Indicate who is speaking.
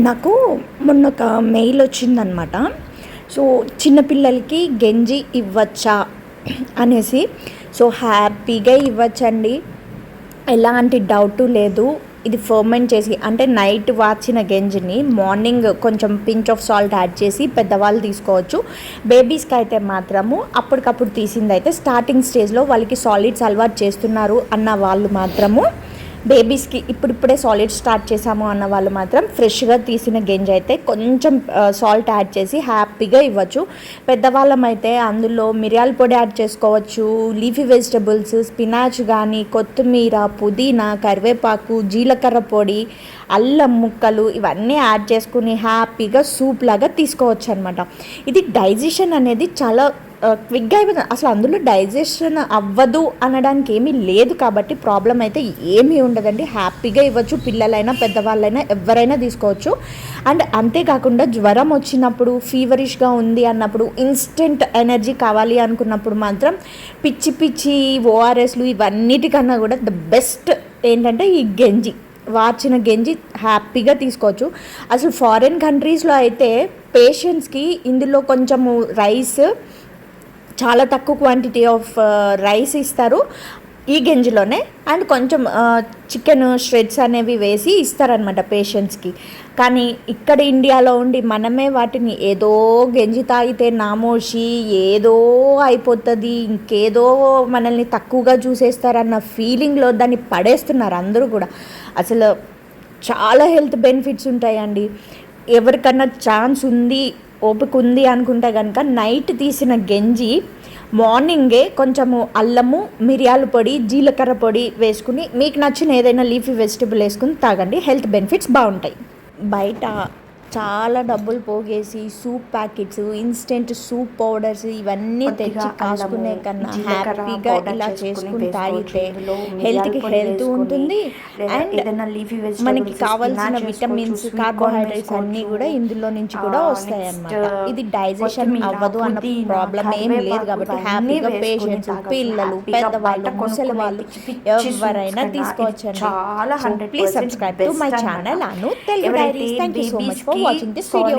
Speaker 1: నాకు మొన్న ఒక మెయిల్ వచ్చిందనమాట. సో చిన్నపిల్లలకి గంజి ఇవ్వచ్చా అనేసి. సో హ్యాపీగా ఇవ్వచ్చండి, ఎలాంటి డౌటు లేదు. ఇది ఫర్మెంట్ చేసి అంటే నైట్ వాచిన గంజిని మార్నింగ్ కొంచెం పించ్ ఆఫ్ సాల్ట్ యాడ్ చేసి పెద్దవాళ్ళు తీసుకోవచ్చు. బేబీస్కి అయితే మాత్రము అప్పటికప్పుడు తీసింది అయితే స్టార్టింగ్ స్టేజ్లో వాళ్ళకి సాలిడ్స్ అలవాటు చేస్తున్నారు అన్న వాళ్ళు మాత్రము, బేబీస్కి ఇప్పుడిప్పుడే సాలిడ్ స్టార్ట్ చేసాము అన్న వాళ్ళు మాత్రం ఫ్రెష్గా తీసిన గంజి అయితే కొంచెం సాల్ట్ యాడ్ చేసి హ్యాపీగా ఇవ్వచ్చు. పెద్దవాళ్ళం అయితే అందులో మిరియాల పొడి యాడ్ చేసుకోవచ్చు, లీఫీ వెజిటబుల్స్, స్పినాచ్ కానీ, కొత్తిమీర, పుదీనా, కరివేపాకు, జీలకర్ర పొడి, అల్లం ముక్కలు ఇవన్నీ యాడ్ చేసుకుని హ్యాపీగా సూప్ లాగా తీసుకోవచ్చు అనమాట. ఇది డైజెషన్ అనేది చాలా క్విక్గా అయిపోతుంది. అసలు అందులో డైజెషన్ అవ్వదు అనడానికి ఏమీ లేదు కాబట్టి ప్రాబ్లం అయితే ఏమీ ఉండదండి. హ్యాపీగా ఇవ్వచ్చు, పిల్లలైనా పెద్దవాళ్ళైనా ఎవరైనా తీసుకోవచ్చు. అండ్ అంతేకాకుండా జ్వరం వచ్చినప్పుడు, ఫీవరిష్గా ఉంది అన్నప్పుడు, ఇన్స్టెంట్ ఎనర్జీ కావాలి అనుకున్నప్పుడు మాత్రం పిచ్చి పిచ్చి ఓఆర్ఎస్లు ఇవన్నిటికన్నా కూడా ద బెస్ట్ ఏంటంటే ఈ గంజి, వార్చిన గంజి హ్యాపీగా తీసుకోవచ్చు. అసలు ఫారిన్ కంట్రీస్లో అయితే పేషెంట్స్కి ఇందులో కొంచెము రైస్, చాలా తక్కువ క్వాంటిటీ ఆఫ్ రైస్ ఇస్తారు ఈ గంజిలోనే, అండ్ కొంచెం చికెన్ ష్రెడ్స్ అనేవి వేసి ఇస్తారనమాట పేషెంట్స్కి. కానీ ఇక్కడ ఇండియాలో ఉండి మనమే వాటిని ఏదో గంజి తాగితే నామోషి ఏదో అయిపోతుంది, ఇంకేదో మనల్ని తక్కువగా చూసేస్తారన్న ఫీలింగ్లో దాన్ని పడేస్తున్నారు అందరూ కూడా. అసలు చాలా హెల్త్ బెనిఫిట్స్ ఉంటాయండి. ఎవరికన్నా ఛాన్స్ ఉంది, ఓపిక ఉంది అనుకుంటే కనుక నైట్ తీసిన గంజి మార్నింగే కొంచెము అల్లము, మిరియాల పొడి, జీలకర్ర పొడి వేసుకుని మీకు నచ్చిన ఏదైనా లీఫీ వెజిటబుల్ వేసుకుని తాగండి. హెల్త్ బెనిఫిట్స్ బాగుంటాయి. బయట చాలా డబ్బులు పోగేసి soup packets, instant soup powders ఇవన్నీ తెచ్చి కాసుకునే కన్నా హ్యాపీగా ఇలా చేసుకుని తాగితే హెల్త్కి హెల్త్ ఉంటుంది. అండ్ మనకి కావాల్సిన విటమిన్స్, కార్బోహైడ్రేట్స్ అన్నీ కూడా ఇందులో నుంచి కూడా వస్తాయి అన్నమాట. ఇది డైజెషన్ అవ్వదు అన్న ప్రాబ్లం ఏం లేదు కాబట్టి హ్యాపీగా పేషెంట్స్, పిల్లలు, పెద్దవాళ్ళు, ముసలి వాళ్ళు ఎవరైనా తీసుకోవచ్చు. Please subscribe to my channel Anu Telugu diaries. Thank you so much for watching this video.